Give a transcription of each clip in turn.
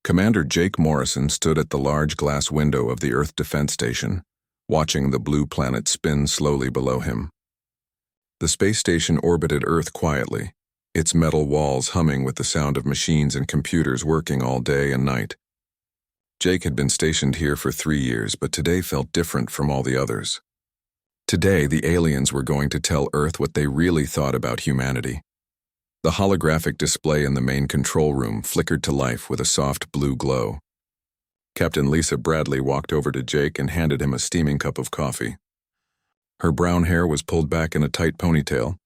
Commander Jake Morrison stood at the large glass window of the Earth Defense Station, watching the blue planet spin slowly below him. The space station orbited Earth quietly, its metal walls humming with the sound of machines and computers working all day and night. Jake had been stationed here for 3 years, but today felt different from all the others. Today, the aliens were going to tell Earth what they really thought about humanity. The holographic display in the main control room flickered to life with a soft blue glow. Captain Lisa Bradley walked over to Jake and handed him a steaming cup of coffee. Her brown hair was pulled back in a tight ponytail,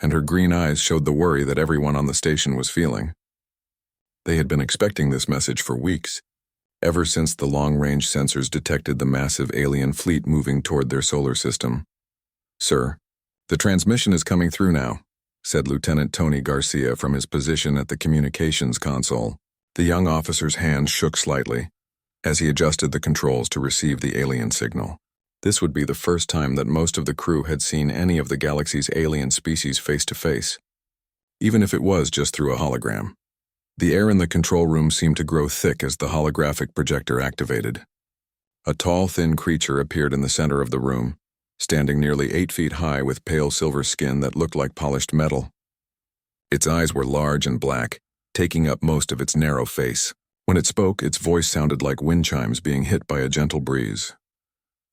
and her green eyes showed the worry that everyone on the station was feeling. They had been expecting this message for weeks, ever since the long-range sensors detected the massive alien fleet moving toward their solar system. "Sir, the transmission is coming through now," said Lieutenant Tony Garcia from his position at the communications console. The young officer's hand shook slightly as he adjusted the controls to receive the alien signal. This would be the first time that most of the crew had seen any of the galaxy's alien species face to face, even if it was just through a hologram. The air in the control room seemed to grow thick as the holographic projector activated. A tall, thin creature appeared in the center of the room, standing nearly 8 feet high with pale silver skin that looked like polished metal. Its eyes were large and black, taking up most of its narrow face. When it spoke, its voice sounded like wind chimes being hit by a gentle breeze.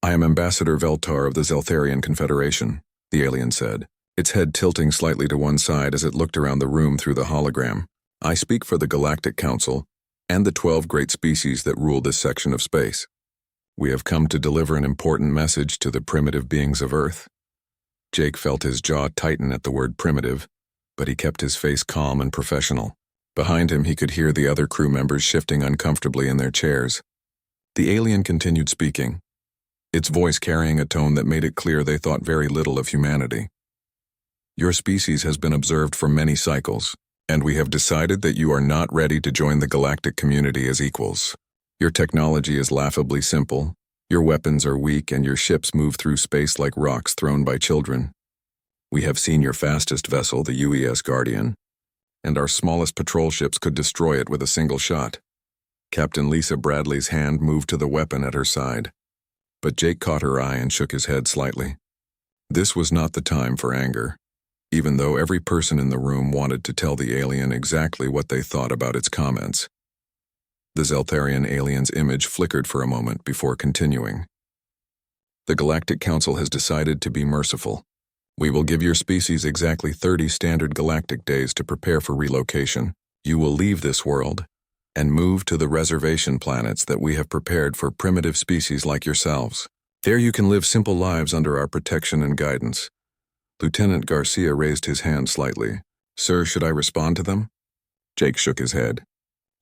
"I am Ambassador Veltar of the Zeltharian Confederation," the alien said, its head tilting slightly to one side as it looked around the room through the hologram. "I speak for the Galactic Council and the 12 great species that rule this section of space. We have come to deliver an important message to the primitive beings of Earth." Jake felt his jaw tighten at the word primitive, but he kept his face calm and professional. Behind him, he could hear the other crew members shifting uncomfortably in their chairs. The alien continued speaking, its voice carrying a tone that made it clear they thought very little of humanity. "Your species has been observed for many cycles, and we have decided that you are not ready to join the galactic community as equals. Your technology is laughably simple, your weapons are weak, and your ships move through space like rocks thrown by children. We have seen your fastest vessel, the UES Guardian, and our smallest patrol ships could destroy it with a single shot." Captain Lisa Bradley's hand moved to the weapon at her side, but Jake caught her eye and shook his head slightly. This was not the time for anger, even though every person in the room wanted to tell the alien exactly what they thought about its comments. The Zeltharian alien's image flickered for a moment before continuing. "The Galactic Council has decided to be merciful. We will give your species exactly 30 standard galactic days to prepare for relocation. You will leave this world and move to the reservation planets that we have prepared for primitive species like yourselves. There you can live simple lives under our protection and guidance." Lieutenant Garcia raised his hand slightly. "Sir, should I respond to them?" Jake shook his head.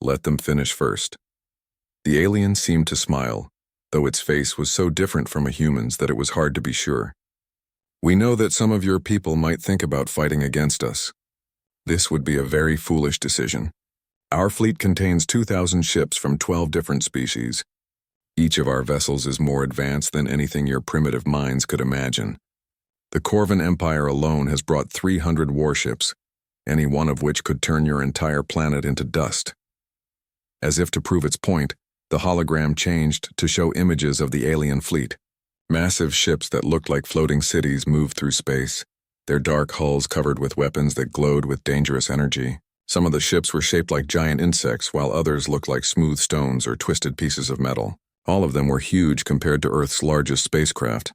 "Let them finish first." The alien seemed to smile, though its face was so different from a human's that it was hard to be sure. "We know that some of your people might think about fighting against us. This would be a very foolish decision. Our fleet contains 2,000 ships from 12 different species. Each of our vessels is more advanced than anything your primitive minds could imagine. The Corvan Empire alone has brought 300 warships, any one of which could turn your entire planet into dust." As if to prove its point, the hologram changed to show images of the alien fleet. Massive ships that looked like floating cities moved through space, their dark hulls covered with weapons that glowed with dangerous energy. Some of the ships were shaped like giant insects, while others looked like smooth stones or twisted pieces of metal. All of them were huge compared to Earth's largest spacecraft.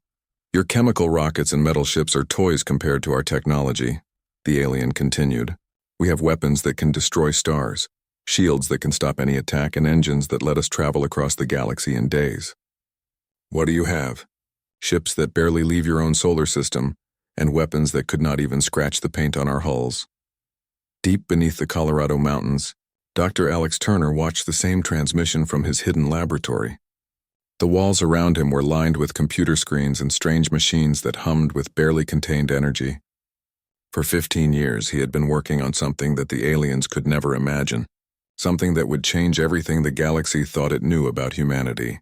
"Your chemical rockets and metal ships are toys compared to our technology," the alien continued. "We have weapons that can destroy stars, shields that can stop any attack, and engines that let us travel across the galaxy in days. What do you have? Ships that barely leave your own solar system, and weapons that could not even scratch the paint on our hulls." Deep beneath the Colorado mountains, Dr. Alex Turner watched the same transmission from his hidden laboratory. The walls around him were lined with computer screens and strange machines that hummed with barely contained energy. For 15 years, he had been working on something that the aliens could never imagine, something that would change everything the galaxy thought it knew about humanity.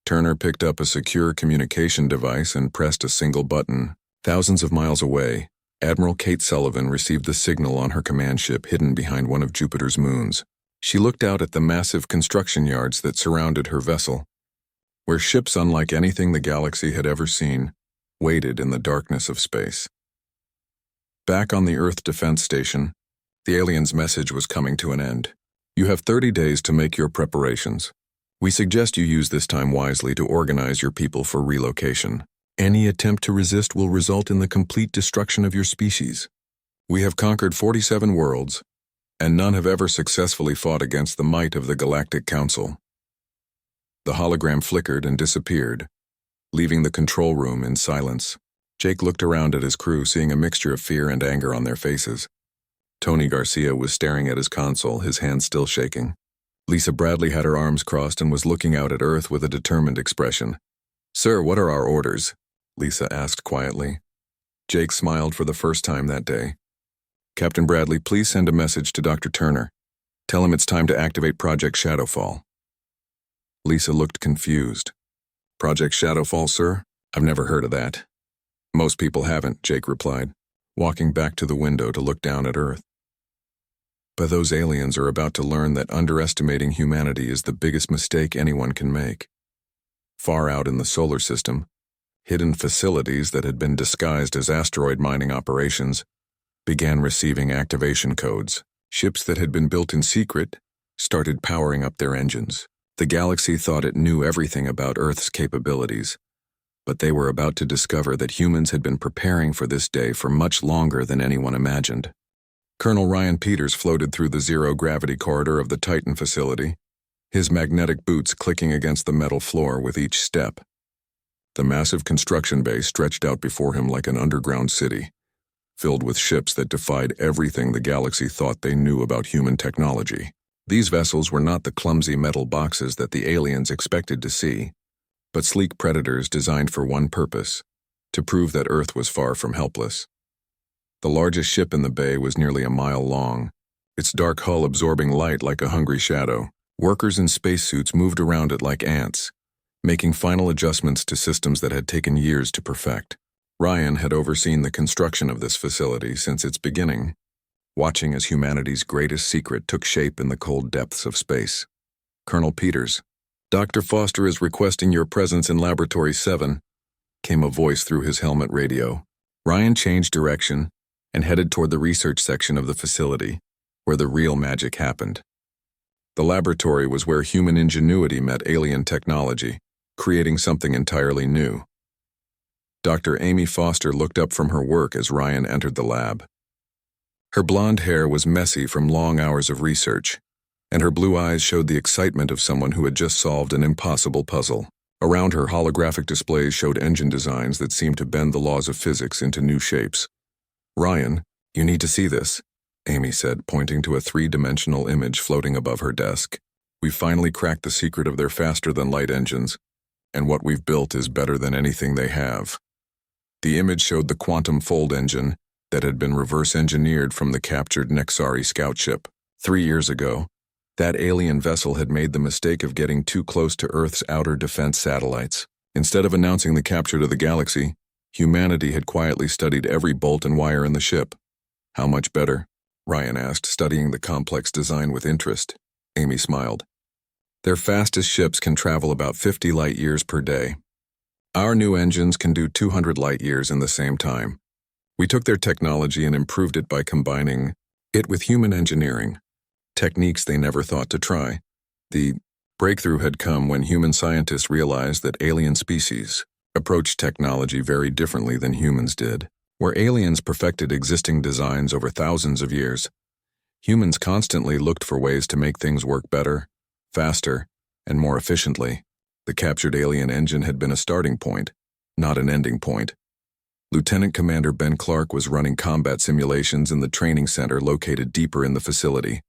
Turner picked up a secure communication device and pressed a single button. Thousands of miles away, Admiral Kate Sullivan received the signal on her command ship hidden behind one of Jupiter's moons. She looked out at the massive construction yards that surrounded her vessel, where ships unlike anything the galaxy had ever seen waited in the darkness of space. Back on the Earth Defense Station, the alien's message was coming to an end. You have 30 days to make your preparations. We suggest you use this time wisely to organize your people for relocation. Any attempt to resist will result in the complete destruction of your species. We have conquered 47 worlds, and none have ever successfully fought against the might of the Galactic Council. The hologram flickered and disappeared, leaving the control room in silence. Jake looked around at his crew, seeing a mixture of fear and anger on their faces. Tony Garcia was staring at his console, his hands still shaking. Lisa Bradley had her arms crossed and was looking out at Earth with a determined expression. "Sir, what are our orders?" Lisa asked quietly. Jake smiled for the first time that day. "Captain Bradley, please send a message to Dr. Turner. Tell him it's time to activate Project Shadowfall." Lisa looked confused. "Project Shadowfall, sir? I've never heard of that." "Most people haven't," Jake replied, walking back to the window to look down at Earth. "But those aliens are about to learn that underestimating humanity is the biggest mistake anyone can make." Far out in the solar system, hidden facilities that had been disguised as asteroid mining operations began receiving activation codes. Ships that had been built in secret started powering up their engines. The galaxy thought it knew everything about Earth's capabilities, but they were about to discover that humans had been preparing for this day for much longer than anyone imagined. Colonel Ryan Peters floated through the zero-gravity corridor of the Titan facility, his magnetic boots clicking against the metal floor with each step. The massive construction base stretched out before him like an underground city, filled with ships that defied everything the galaxy thought they knew about human technology. These vessels were not the clumsy metal boxes that the aliens expected to see, but sleek predators designed for one purpose: to prove that Earth was far from helpless. The largest ship in the bay was nearly a mile long, its dark hull absorbing light like a hungry shadow. Workers in spacesuits moved around it like ants, making final adjustments to systems that had taken years to perfect. Ryan had overseen the construction of this facility since its beginning, watching as humanity's greatest secret took shape in the cold depths of space. "Colonel Peters, Dr. Foster is requesting your presence in Laboratory 7, came a voice through his helmet radio. Ryan changed direction and headed toward the research section of the facility, where the real magic happened. The laboratory was where human ingenuity met alien technology, creating something entirely new. Dr. Amy Foster looked up from her work as Ryan entered the lab. Her blonde hair was messy from long hours of research, and her blue eyes showed the excitement of someone who had just solved an impossible puzzle. Around her, holographic displays showed engine designs that seemed to bend the laws of physics into new shapes. "Ryan, you need to see this," Amy said, pointing to a three-dimensional image floating above her desk. "We've finally cracked the secret of their faster-than-light engines, and what we've built is better than anything they have." The image showed the quantum fold engine that had been reverse-engineered from the captured Nexari scout ship. 3 years ago, that alien vessel had made the mistake of getting too close to Earth's outer defense satellites. Instead of announcing the capture to the galaxy, humanity had quietly studied every bolt and wire in the ship. "How much better?" Ryan asked, studying the complex design with interest. Amy smiled. "Their fastest ships can travel about 50 light-years per day. Our new engines can do 200 light-years in the same time. We took their technology and improved it by combining it with human engineering, techniques they never thought to try. The breakthrough had come when human scientists realized that alien species approached technology very differently than humans did. Where aliens perfected existing designs over thousands of years, humans constantly looked for ways to make things work better, faster, and more efficiently. The captured alien engine had been a starting point, not an ending point. Lieutenant Commander Ben Clark was running combat simulations in the training center located deeper in the facility.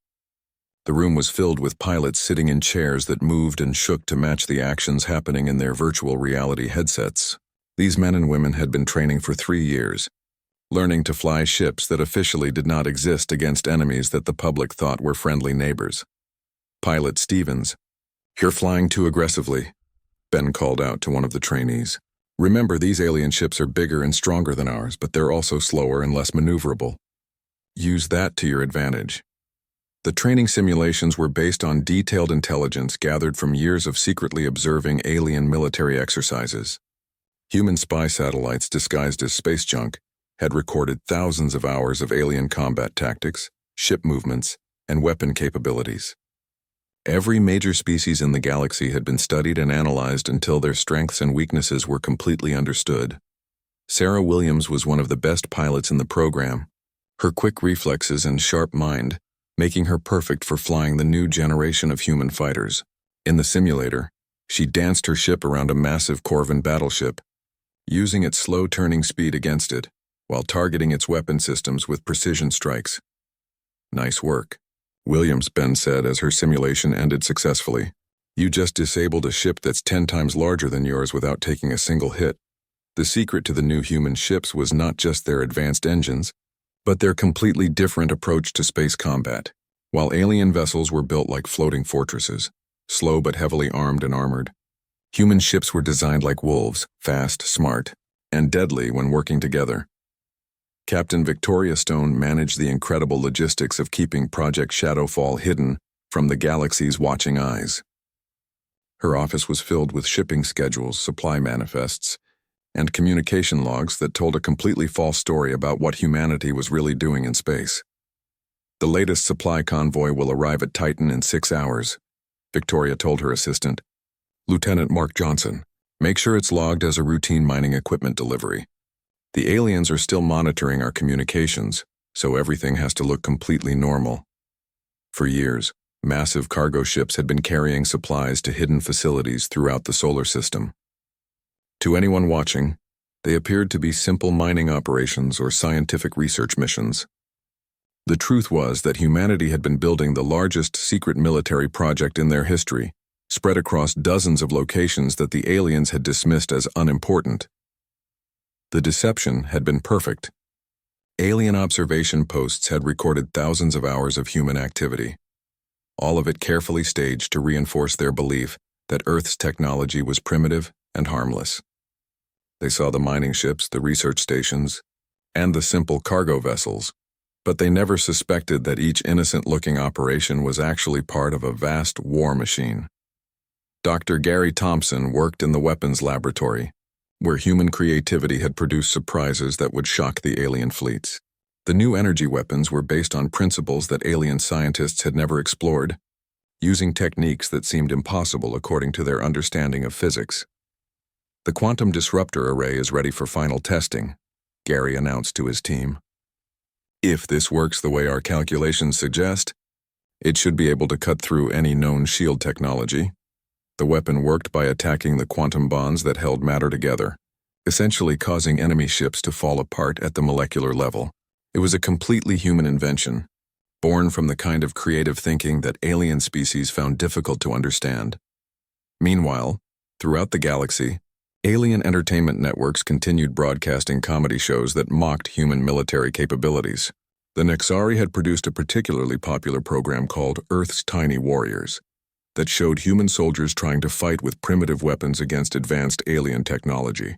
The room was filled with pilots sitting in chairs that moved and shook to match the actions happening in their virtual reality headsets. These men and women had been training for 3 years, learning to fly ships that officially did not exist against enemies that the public thought were friendly neighbors. Pilot Stevens, "You're flying too aggressively," Ben called out to one of the trainees. "Remember, these alien ships are bigger and stronger than ours, but they're also slower and less maneuverable. Use that to your advantage." The training simulations were based on detailed intelligence gathered from years of secretly observing alien military exercises. Human spy satellites disguised as space junk had recorded thousands of hours of alien combat tactics, ship movements, and weapon capabilities. Every major species in the galaxy had been studied and analyzed until their strengths and weaknesses were completely understood. Sarah Williams was one of the best pilots in the program, her quick reflexes and sharp mind making her perfect for flying the new generation of human fighters. In the simulator, she danced her ship around a massive Corvan battleship, using its slow turning speed against it, while targeting its weapon systems with precision strikes. "Nice work," Williams Ben said as her simulation ended successfully. "You just disabled a ship that's 10 times larger than yours without taking a single hit." The secret to the new human ships was not just their advanced engines, but their completely different approach to space combat. While alien vessels were built like floating fortresses, slow but heavily armed and armored, human ships were designed like wolves, fast, smart, and deadly when working together. Captain Victoria Stone managed the incredible logistics of keeping Project Shadowfall hidden from the galaxy's watching eyes. Her office was filled with shipping schedules, supply manifests, and communication logs that told a completely false story about what humanity was really doing in space. "The latest supply convoy will arrive at Titan in 6 hours, Victoria told her assistant, Lieutenant Mark Johnson. "Make sure it's logged as a routine mining equipment delivery. The aliens are still monitoring our communications, so everything has to look completely normal." For years, massive cargo ships had been carrying supplies to hidden facilities throughout the solar system. To anyone watching, they appeared to be simple mining operations or scientific research missions. The truth was that humanity had been building the largest secret military project in their history, spread across dozens of locations that the aliens had dismissed as unimportant. The deception had been perfect. Alien observation posts had recorded thousands of hours of human activity, all of it carefully staged to reinforce their belief that Earth's technology was primitive and harmless. They saw the mining ships, the research stations, and the simple cargo vessels, but they never suspected that each innocent-looking operation was actually part of a vast war machine. Dr. Gary Thompson worked in the weapons laboratory, where human creativity had produced surprises that would shock the alien fleets. The new energy weapons were based on principles that alien scientists had never explored, using techniques that seemed impossible according to their understanding of physics. "The quantum disruptor array is ready for final testing," Gary announced to his team. "If this works the way our calculations suggest, it should be able to cut through any known shield technology." The weapon worked by attacking the quantum bonds that held matter together, essentially causing enemy ships to fall apart at the molecular level. It was a completely human invention, born from the kind of creative thinking that alien species found difficult to understand. Meanwhile, throughout the galaxy, alien entertainment networks continued broadcasting comedy shows that mocked human military capabilities. The Nexari had produced a particularly popular program called Earth's Tiny Warriors that showed human soldiers trying to fight with primitive weapons against advanced alien technology.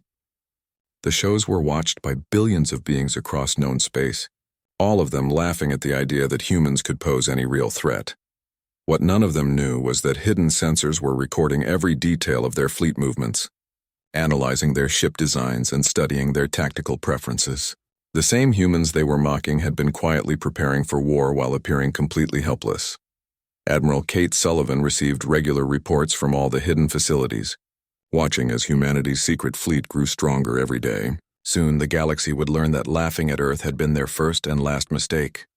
The shows were watched by billions of beings across known space, all of them laughing at the idea that humans could pose any real threat. What none of them knew was that hidden sensors were recording every detail of their fleet movements, analyzing their ship designs and studying their tactical preferences. The same humans they were mocking had been quietly preparing for war while appearing completely helpless. Admiral Kate Sullivan received regular reports from all the hidden facilities, watching as humanity's secret fleet grew stronger every day. Soon the galaxy would learn that laughing at Earth had been their first and last mistake.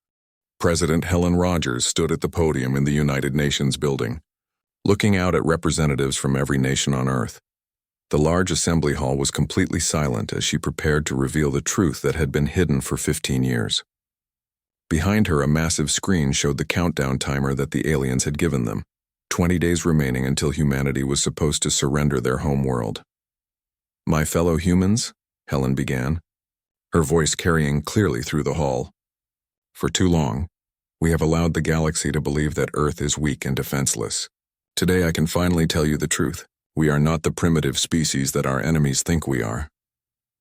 President Helen Rogers stood at the podium in the United Nations building, looking out at representatives from every nation on Earth. The large assembly hall was completely silent as she prepared to reveal the truth that had been hidden for 15 years. Behind her, a massive screen showed the countdown timer that the aliens had given them, 20 days remaining until humanity was supposed to surrender their home world. "My fellow humans," Helen began, her voice carrying clearly through the hall. "For too long, we have allowed the galaxy to believe that Earth is weak and defenseless. Today I can finally tell you the truth. We are not the primitive species that our enemies think we are."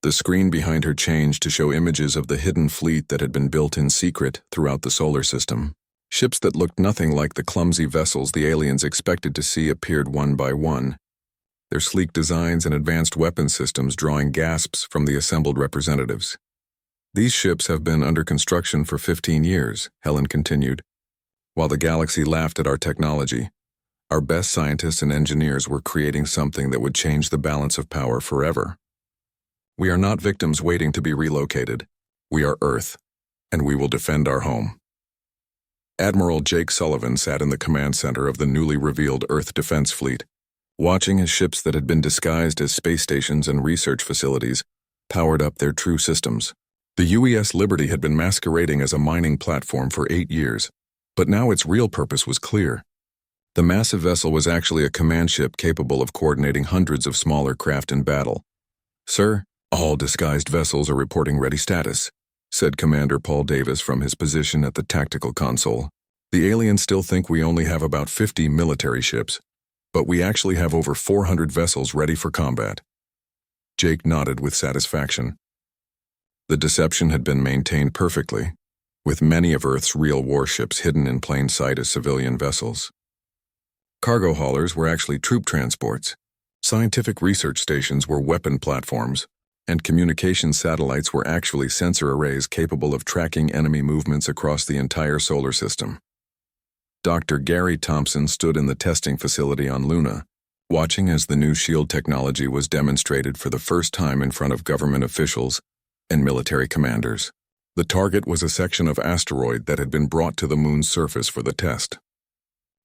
The screen behind her changed to show images of the hidden fleet that had been built in secret throughout the solar system. Ships that looked nothing like the clumsy vessels the aliens expected to see appeared one by one, their sleek designs and advanced weapon systems drawing gasps from the assembled representatives. These ships have been under construction for 15 years, Helen continued. While the galaxy laughed at our technology, our best scientists and engineers were creating something that would change the balance of power forever. We are not victims waiting to be relocated. We are Earth, and we will defend our home. Admiral Jake Sullivan sat in the command center of the newly revealed Earth Defense Fleet, watching as ships that had been disguised as space stations and research facilities powered up their true systems. The UES Liberty had been masquerading as a mining platform for 8 years, but now its real purpose was clear. The massive vessel was actually a command ship capable of coordinating hundreds of smaller craft in battle. "Sir, all disguised vessels are reporting ready status," said Commander Paul Davis from his position at the tactical console. "The aliens still think we only have about 50 military ships, but we actually have over 400 vessels ready for combat." Jake nodded with satisfaction. The deception had been maintained perfectly, with many of Earth's real warships hidden in plain sight as civilian vessels. Cargo haulers were actually troop transports, scientific research stations were weapon platforms, and communication satellites were actually sensor arrays capable of tracking enemy movements across the entire solar system. Dr. Gary Thompson stood in the testing facility on Luna, watching as the new shield technology was demonstrated for the first time in front of government officials and military commanders. The target was a section of asteroid that had been brought to the moon's surface for the test.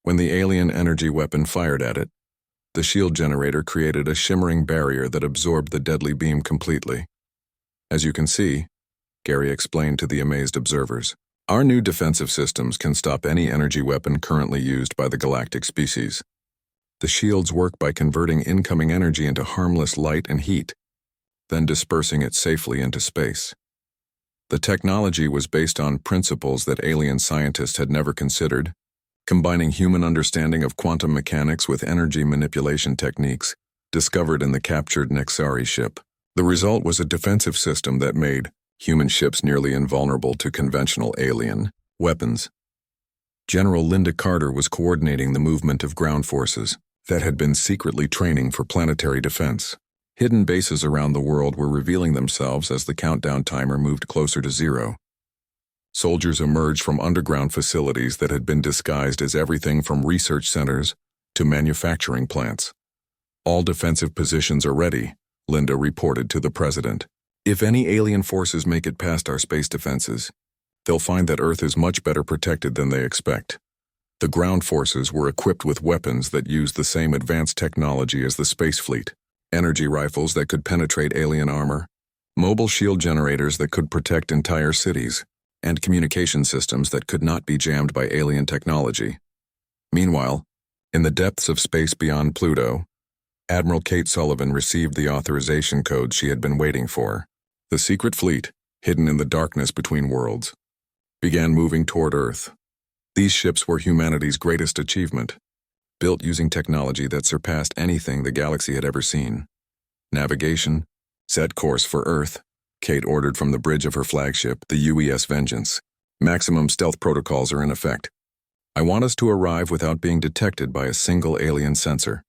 When the alien energy weapon fired at it, the shield generator created a shimmering barrier that absorbed the deadly beam completely. "As you can see," Gary explained to the amazed observers, "our new defensive systems can stop any energy weapon currently used by the galactic species. The shields work by converting incoming energy into harmless light and heat, then dispersing it safely into space." The technology was based on principles that alien scientists had never considered, combining human understanding of quantum mechanics with energy manipulation techniques discovered in the captured Nexari ship. The result was a defensive system that made human ships nearly invulnerable to conventional alien weapons. General Linda Carter was coordinating the movement of ground forces that had been secretly training for planetary defense. Hidden bases around the world were revealing themselves as the countdown timer moved closer to zero. Soldiers emerged from underground facilities that had been disguised as everything from research centers to manufacturing plants. "All defensive positions are ready," Linda reported to the president. "If any alien forces make it past our space defenses, they'll find that Earth is much better protected than they expect." The ground forces were equipped with weapons that used the same advanced technology as the space fleet: energy rifles that could penetrate alien armor, mobile shield generators that could protect entire cities, and communication systems that could not be jammed by alien technology. Meanwhile, in the depths of space beyond Pluto, Admiral Kate Sullivan received the authorization code she had been waiting for. The secret fleet, hidden in the darkness between worlds, began moving toward Earth. These ships were humanity's greatest achievement, built using technology that surpassed anything the galaxy had ever seen. "Navigation, set course for Earth," Kate ordered from the bridge of her flagship, the UES Vengeance. "Maximum stealth protocols are in effect. I want us to arrive without being detected by a single alien sensor."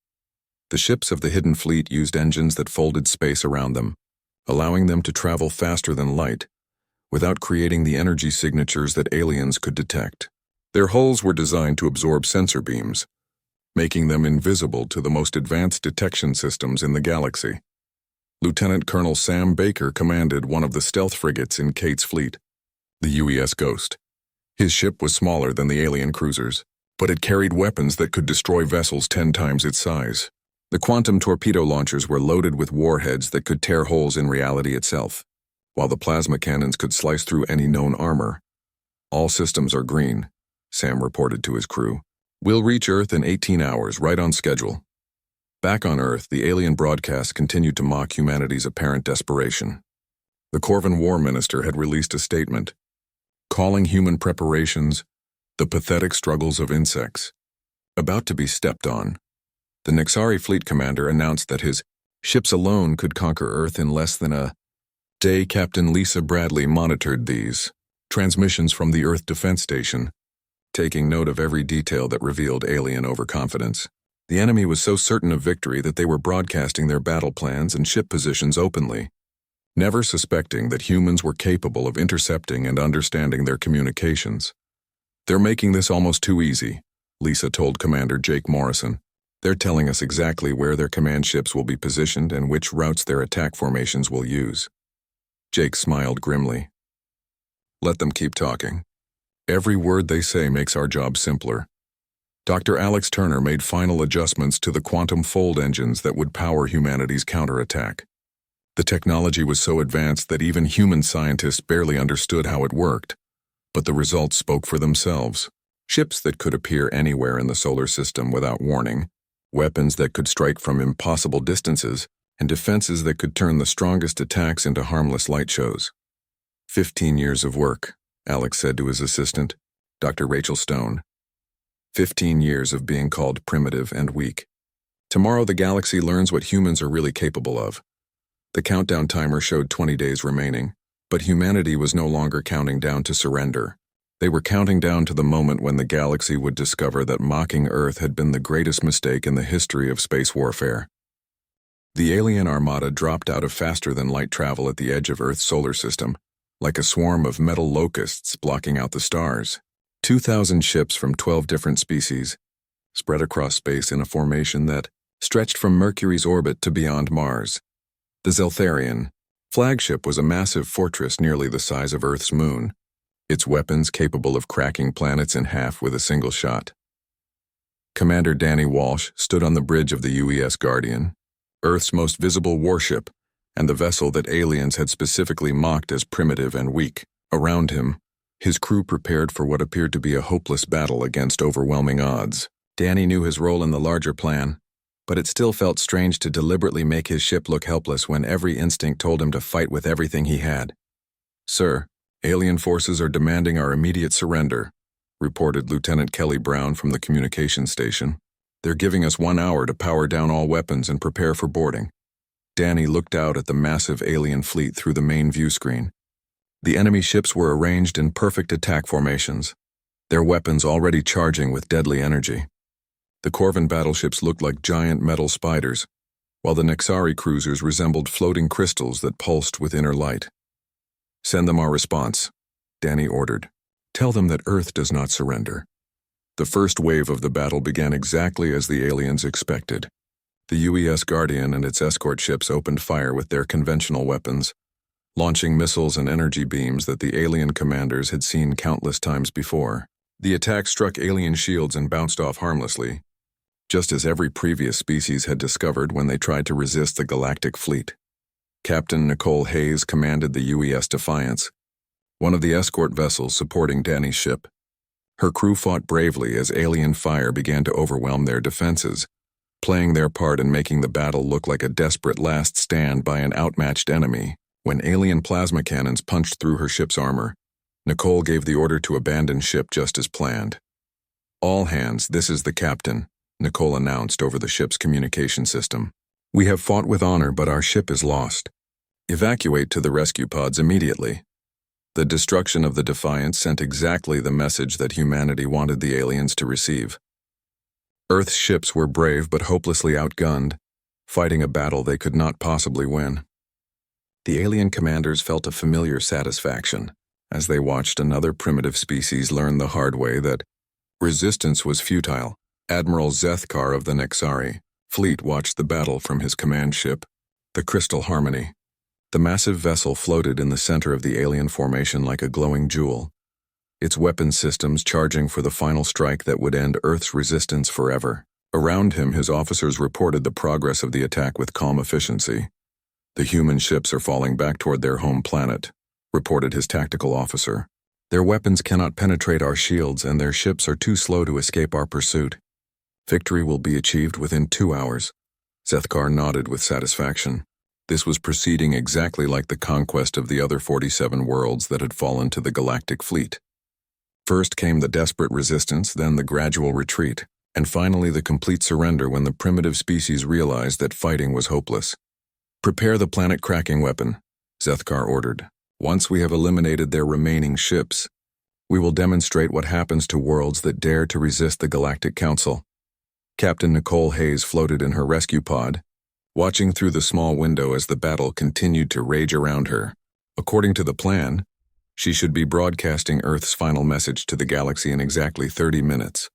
The ships of the hidden fleet used engines that folded space around them, allowing them to travel faster than light, without creating the energy signatures that aliens could detect. Their hulls were designed to absorb sensor beams, making them invisible to the most advanced detection systems in the galaxy. Lieutenant Colonel Sam Baker commanded one of the stealth frigates in Kate's fleet, the UES Ghost. His ship was smaller than the alien cruisers, but it carried weapons that could destroy vessels 10 times its size. The quantum torpedo launchers were loaded with warheads that could tear holes in reality itself, while the plasma cannons could slice through any known armor. "All systems are green," Sam reported to his crew. "We'll reach Earth in 18 hours, right on schedule." Back on Earth, the alien broadcast continued to mock humanity's apparent desperation. The Corvan War Minister had released a statement, calling human preparations the pathetic struggles of insects, about to be stepped on. The Nexari fleet commander announced that his ships alone could conquer Earth in less than a day. Captain Lisa Bradley monitored these transmissions from the Earth Defense Station, taking note of every detail that revealed alien overconfidence. The enemy was so certain of victory that they were broadcasting their battle plans and ship positions openly, never suspecting that humans were capable of intercepting and understanding their communications. "They're making this almost too easy," Lisa told Commander Jake Morrison. "They're telling us exactly where their command ships will be positioned and which routes their attack formations will use." Jake smiled grimly. "Let them keep talking. Every word they say makes our job simpler." Dr. Alex Turner made final adjustments to the quantum fold engines that would power humanity's counterattack. The technology was so advanced that even human scientists barely understood how it worked, but the results spoke for themselves. Ships that could appear anywhere in the solar system without warning, weapons that could strike from impossible distances, and defenses that could turn the strongest attacks into harmless light shows. 15 years of work, Alex said to his assistant, Dr. Rachel Stone. 15 years of being called primitive and weak. Tomorrow the galaxy learns what humans are really capable of. The countdown timer showed 20 days remaining, but humanity was no longer counting down to surrender. They were counting down to the moment when the galaxy would discover that mocking Earth had been the greatest mistake in the history of space warfare. The alien armada dropped out of faster-than-light travel at the edge of Earth's solar system, like a swarm of metal locusts blocking out the stars. 2,000 ships from 12 different species, spread across space in a formation that stretched from Mercury's orbit to beyond Mars. The Zeltharian flagship was a massive fortress nearly the size of Earth's moon, its weapons capable of cracking planets in half with a single shot. Commander Danny Walsh stood on the bridge of the UES Guardian, Earth's most visible warship, and the vessel that aliens had specifically mocked as primitive and weak. Around him, his crew prepared for what appeared to be a hopeless battle against overwhelming odds. Danny knew his role in the larger plan, but it still felt strange to deliberately make his ship look helpless when every instinct told him to fight with everything he had. "Sir, alien forces are demanding our immediate surrender," reported Lieutenant Kelly Brown from the communications station. "They're giving us 1 hour to power down all weapons and prepare for boarding." Danny looked out at the massive alien fleet through the main view screen. The enemy ships were arranged in perfect attack formations, their weapons already charging with deadly energy. The Corvin battleships looked like giant metal spiders, while the Nexari cruisers resembled floating crystals that pulsed with inner light. "Send them our response," Danny ordered. "Tell them that Earth does not surrender." The first wave of the battle began exactly as the aliens expected. The UES Guardian and its escort ships opened fire with their conventional weapons, launching missiles and energy beams that the alien commanders had seen countless times before. The attack struck alien shields and bounced off harmlessly, just as every previous species had discovered when they tried to resist the Galactic fleet. Captain Nicole Hayes commanded the UES Defiance, one of the escort vessels supporting Danny's ship. Her crew fought bravely as alien fire began to overwhelm their defenses, playing their part in making the battle look like a desperate last stand by an outmatched enemy. When alien plasma cannons punched through her ship's armor, Nicole gave the order to abandon ship just as planned. "All hands, this is the captain," Nicole announced over the ship's communication system. "We have fought with honor, but our ship is lost. Evacuate to the rescue pods immediately." The destruction of the Defiance sent exactly the message that humanity wanted the aliens to receive. Earth's ships were brave but hopelessly outgunned, fighting a battle they could not possibly win. The alien commanders felt a familiar satisfaction as they watched another primitive species learn the hard way that resistance was futile. Admiral Zethkar of the Nexari fleet watched the battle from his command ship, the Crystal Harmony. The massive vessel floated in the center of the alien formation like a glowing jewel, its weapon systems charging for the final strike that would end Earth's resistance forever. Around him, his officers reported the progress of the attack with calm efficiency. "The human ships are falling back toward their home planet," reported his tactical officer. "Their weapons cannot penetrate our shields, and their ships are too slow to escape our pursuit. Victory will be achieved within 2 hours." Zethkar nodded with satisfaction. This was proceeding exactly like the conquest of the other 47 worlds that had fallen to the Galactic fleet. First came the desperate resistance, then the gradual retreat, and finally the complete surrender when the primitive species realized that fighting was hopeless. "Prepare the planet-cracking weapon," Zethkar ordered. "Once we have eliminated their remaining ships, We will demonstrate what happens to worlds that dare to resist the Galactic Council. Captain Nicole Hayes floated in her rescue pod, watching through the small window as the battle continued to rage around her. According to the plan, she should be broadcasting Earth's final message to the galaxy in exactly 30 minutes.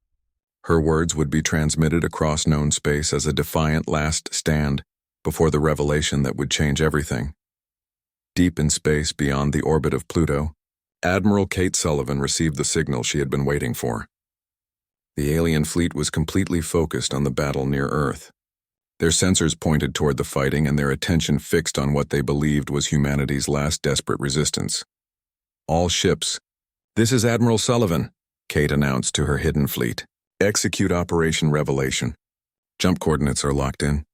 Her words would be transmitted across known space as a defiant last stand before the revelation that would change everything. Deep in space beyond the orbit of Pluto, Admiral Kate Sullivan received the signal she had been waiting for. The alien fleet was completely focused on the battle near Earth. Their sensors pointed toward the fighting and their attention fixed on what they believed was humanity's last desperate resistance. All ships. "This is Admiral Sullivan," Kate announced to her hidden fleet. "Execute Operation Revelation. Jump coordinates are locked in.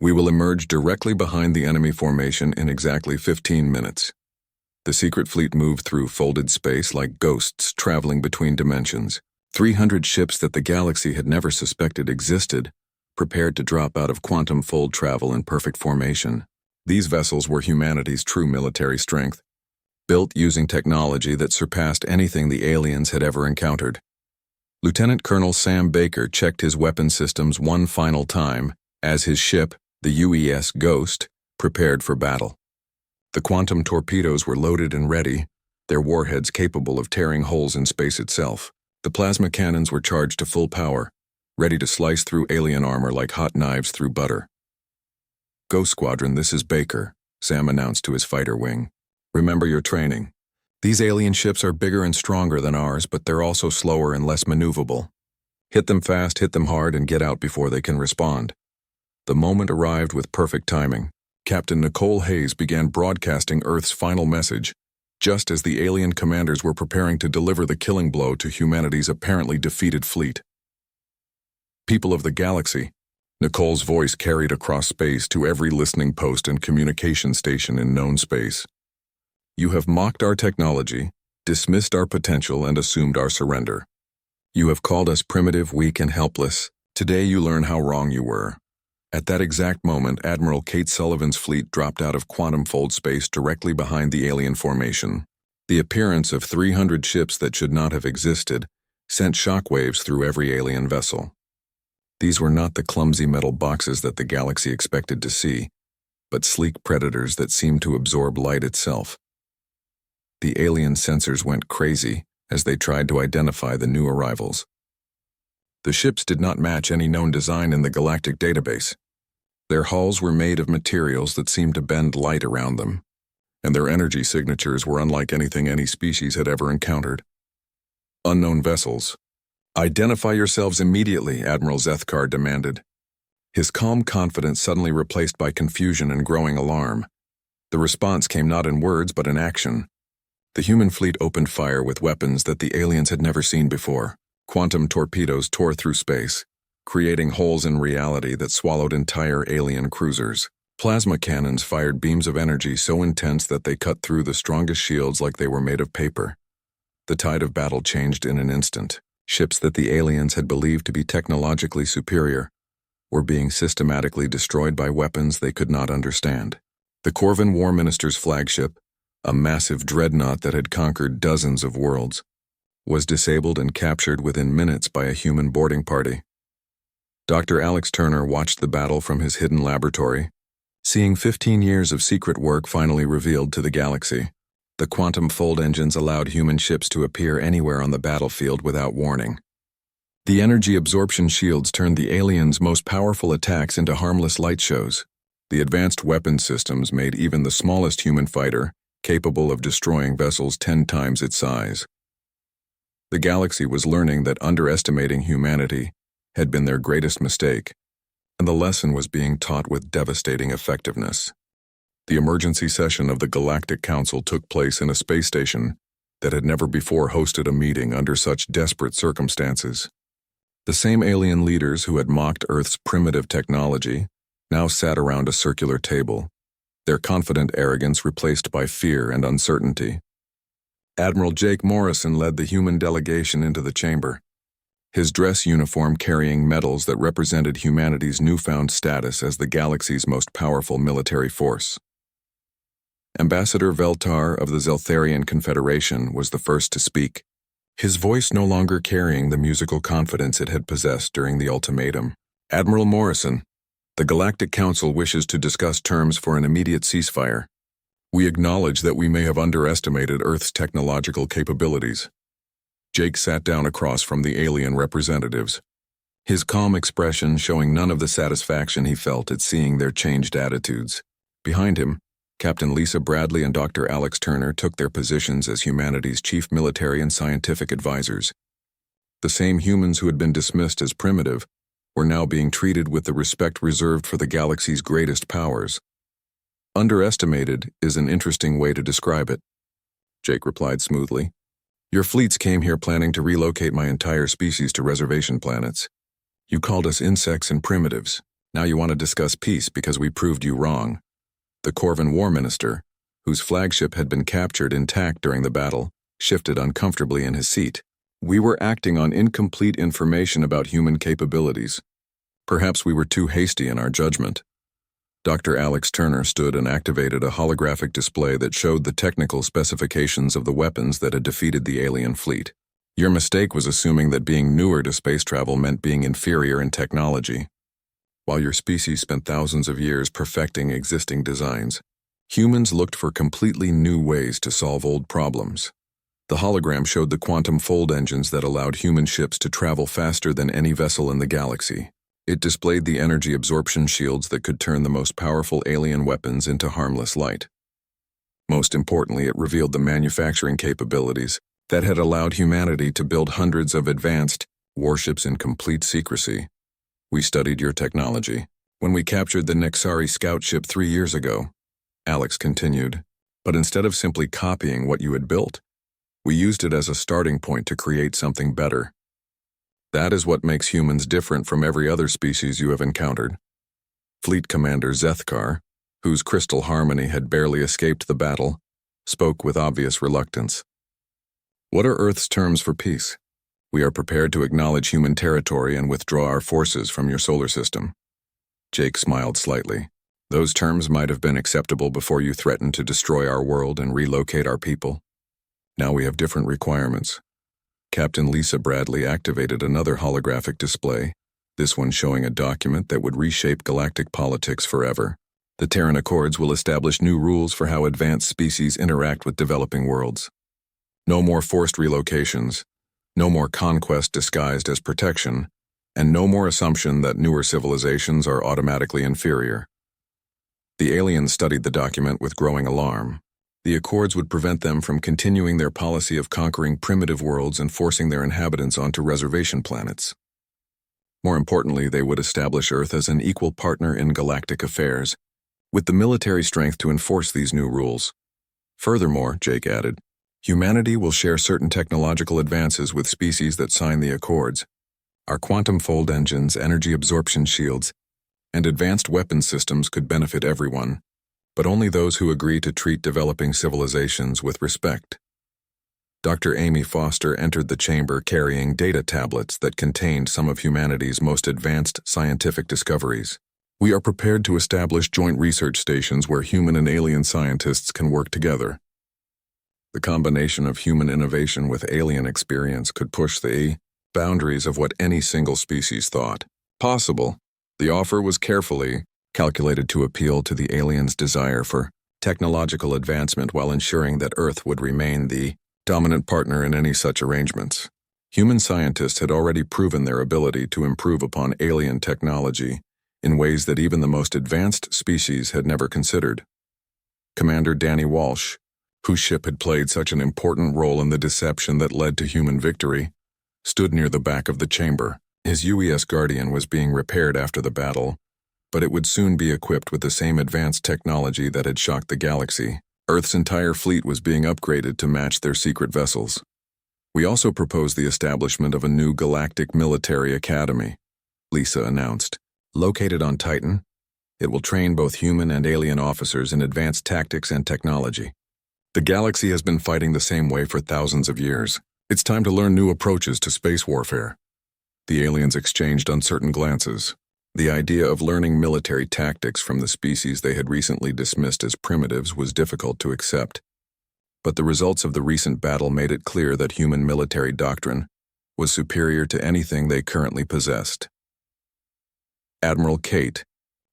We will emerge directly behind the enemy formation in exactly 15 minutes. The secret fleet moved through folded space like ghosts traveling between dimensions. 300 ships that the galaxy had never suspected existed, prepared to drop out of quantum fold travel in perfect formation. These vessels were humanity's true military strength, built using technology that surpassed anything the aliens had ever encountered. Lieutenant Colonel Sam Baker checked his weapon systems one final time as his ship, the UES Ghost, prepared for battle. The quantum torpedoes were loaded and ready, their warheads capable of tearing holes in space itself. The plasma cannons were charged to full power, ready to slice through alien armor like hot knives through butter. "Ghost Squadron, this is Baker," Sam announced to his fighter wing. "Remember your training. These alien ships are bigger and stronger than ours, but they're also slower and less maneuverable. Hit them fast, hit them hard, and get out before they can respond." The moment arrived with perfect timing. Captain Nicole Hayes began broadcasting Earth's final message, just as the alien commanders were preparing to deliver the killing blow to humanity's apparently defeated fleet. "People of the galaxy," Nicole's voice carried across space to every listening post and communication station in known space. "You have mocked our technology, dismissed our potential, and assumed our surrender. You have called us primitive, weak, and helpless. Today you learn how wrong you were." At that exact moment, Admiral Kate Sullivan's fleet dropped out of quantum fold space directly behind the alien formation. The appearance of 300 ships that should not have existed sent shockwaves through every alien vessel. These were not the clumsy metal boxes that the galaxy expected to see, but sleek predators that seemed to absorb light itself. The alien sensors went crazy as they tried to identify the new arrivals. The ships did not match any known design in the galactic database. Their hulls were made of materials that seemed to bend light around them, and their energy signatures were unlike anything any species had ever encountered. Unknown vessels. "Identify yourselves immediately," Admiral Zethkar demanded. His calm confidence suddenly replaced by confusion and growing alarm. The response came not in words but in action. The human fleet opened fire with weapons that the aliens had never seen before. Quantum torpedoes tore through space, creating holes in reality that swallowed entire alien cruisers. Plasma cannons fired beams of energy so intense that they cut through the strongest shields like they were made of paper. The tide of battle changed in an instant. Ships that the aliens had believed to be technologically superior were being systematically destroyed by weapons they could not understand. The Corvin War Minister's flagship, a massive dreadnought that had conquered dozens of worlds, was disabled and captured within minutes by a human boarding party. Dr. Alex Turner watched the battle from his hidden laboratory, seeing 15 years of secret work finally revealed to the galaxy. The quantum fold engines allowed human ships to appear anywhere on the battlefield without warning. The energy absorption shields turned the aliens' most powerful attacks into harmless light shows. The advanced weapon systems made even the smallest human fighter capable of destroying vessels 10 times its size. The galaxy was learning that underestimating humanity had been their greatest mistake, and the lesson was being taught with devastating effectiveness. The emergency session of the Galactic Council took place in a space station that had never before hosted a meeting under such desperate circumstances. The same alien leaders who had mocked Earth's primitive technology now sat around a circular table, their confident arrogance replaced by fear and uncertainty. Admiral Jake Morrison led the human delegation into the chamber, his dress uniform carrying medals that represented humanity's newfound status as the galaxy's most powerful military force. Ambassador Veltar of the Zeltharian Confederation was the first to speak. his voice no longer carrying the musical confidence it had possessed during the ultimatum. "Admiral Morrison, the Galactic Council wishes to discuss terms for an immediate ceasefire. We acknowledge that we may have underestimated Earth's technological capabilities." Jake sat down across from the alien representatives, his calm expression showing none of the satisfaction he felt at seeing their changed attitudes. Behind him, Captain Lisa Bradley and Dr. Alex Turner took their positions as humanity's chief military and scientific advisors. The same humans who had been dismissed as primitive were now being treated with the respect reserved for the galaxy's greatest powers. "Underestimated is an interesting way to describe it," Jake replied smoothly. "Your fleets came here planning to relocate my entire species to reservation planets. You called us insects and primitives. Now you want to discuss peace because we proved you wrong." The Corvan War Minister, whose flagship had been captured intact during the battle, shifted uncomfortably in his seat. "We were acting on incomplete information about human capabilities. Perhaps we were too hasty in our judgment." Dr. Alex Turner stood and activated a holographic display that showed the technical specifications of the weapons that had defeated the alien fleet. "Your mistake was assuming that being newer to space travel meant being inferior in technology. While your species spent thousands of years perfecting existing designs, humans looked for completely new ways to solve old problems. The hologram showed the quantum fold engines that allowed human ships to travel faster than any vessel in the galaxy. It displayed the energy absorption shields that could turn the most powerful alien weapons into harmless light. Most importantly, it revealed the manufacturing capabilities that had allowed humanity to build hundreds of advanced warships in complete secrecy. We studied your technology when we captured the Nexari scout ship 3 years ago," Alex continued. "But instead of simply copying what you had built, we used it as a starting point to create something better. That is what makes humans different from every other species you have encountered." Fleet Commander Zethkar, whose crystal harmony had barely escaped the battle, spoke with obvious reluctance. "What are Earth's terms for peace? We are prepared to acknowledge human territory and withdraw our forces from your solar system." Jake smiled slightly. "Those terms might have been acceptable before you threatened to destroy our world and relocate our people. Now we have different requirements." Captain Lisa Bradley activated another holographic display, this one showing a document that would reshape galactic politics forever. "The Terran Accords will establish new rules for how advanced species interact with developing worlds. No more forced relocations, no more conquest disguised as protection, and no more assumption that newer civilizations are automatically inferior." The aliens studied the document with growing alarm. The Accords would prevent them from continuing their policy of conquering primitive worlds and forcing their inhabitants onto reservation planets. More importantly, they would establish Earth as an equal partner in galactic affairs, with the military strength to enforce these new rules. "Furthermore," Jake added, "humanity will share certain technological advances with species that sign the Accords. Our quantum fold engines, energy absorption shields, and advanced weapon systems could benefit everyone, but only those who agree to treat developing civilizations with respect." Dr. Amy Foster entered the chamber carrying data tablets that contained some of humanity's most advanced scientific discoveries. "We are prepared to establish joint research stations where human and alien scientists can work together. The combination of human innovation with alien experience could push the boundaries of what any single species thought possible." The offer was carefully calculated to appeal to the aliens' desire for technological advancement while ensuring that Earth would remain the dominant partner in any such arrangements. Human scientists had already proven their ability to improve upon alien technology in ways that even the most advanced species had never considered. Commander Danny Walsh, whose ship had played such an important role in the deception that led to human victory, stood near the back of the chamber. His UES Guardian was being repaired after the battle, but it would soon be equipped with the same advanced technology that had shocked the galaxy. Earth's entire fleet was being upgraded to match their secret vessels. "We also propose the establishment of a new galactic military academy," Lisa announced. "Located on Titan, it will train both human and alien officers in advanced tactics and technology. The galaxy has been fighting the same way for thousands of years. It's time to learn new approaches to space warfare." The aliens exchanged uncertain glances. The idea of learning military tactics from the species they had recently dismissed as primitives was difficult to accept. But the results of the recent battle made it clear that human military doctrine was superior to anything they currently possessed. Admiral Kate,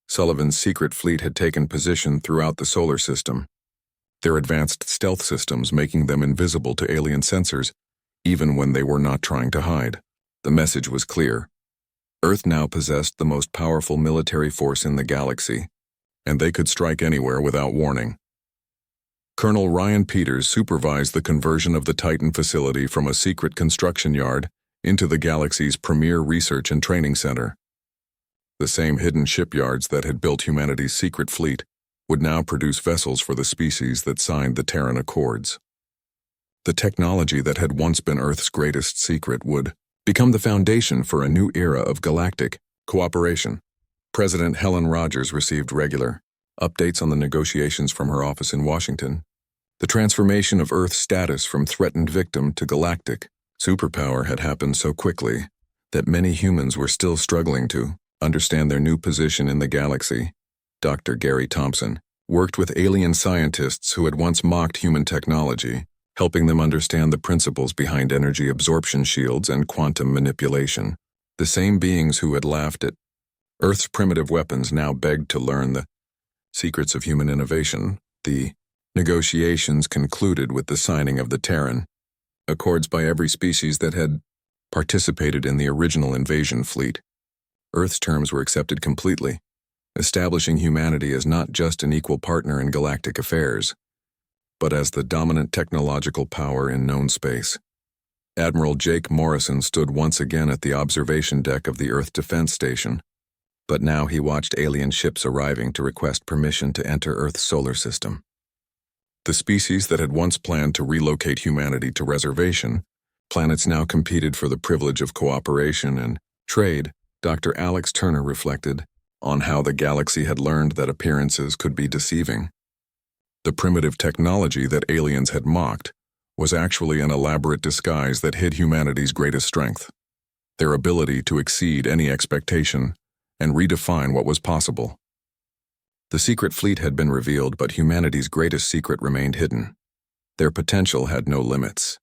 Sullivan's secret fleet had taken position throughout the solar system, their advanced stealth systems making them invisible to alien sensors, even when they were not trying to hide. The message was clear. Earth now possessed the most powerful military force in the galaxy, and they could strike anywhere without warning. Colonel Ryan Peters supervised the conversion of the Titan facility from a secret construction yard into the galaxy's premier research and training center. The same hidden shipyards that had built humanity's secret fleet would now produce vessels for the species that signed the Terran Accords. The technology that had once been Earth's greatest secret would become the foundation for a new era of galactic cooperation. President Helen Rogers received regular updates on the negotiations from her office in Washington. The transformation of Earth's status from threatened victim to galactic superpower had happened so quickly that many humans were still struggling to understand their new position in the galaxy. Dr. Gary Thompson worked with alien scientists who had once mocked human technology, helping them understand the principles behind energy absorption shields and quantum manipulation. The same beings who had laughed at Earth's primitive weapons now begged to learn the secrets of human innovation. The negotiations concluded with the signing of the Terran Accords by every species that had participated in the original invasion fleet. Earth's terms were accepted completely, establishing humanity as not just an equal partner in galactic affairs, but as the dominant technological power in known space. Admiral Jake Morrison stood once again at the observation deck of the Earth Defense Station, but now he watched alien ships arriving to request permission to enter Earth's solar system. The species that had once planned to relocate humanity to reservation planets now competed for the privilege of cooperation and trade. Dr. Alex Turner reflected on how the galaxy had learned that appearances could be deceiving. The primitive technology that aliens had mocked was actually an elaborate disguise that hid humanity's greatest strength, their ability to exceed any expectation and redefine what was possible. The secret fleet had been revealed, but humanity's greatest secret remained hidden. Their potential had no limits.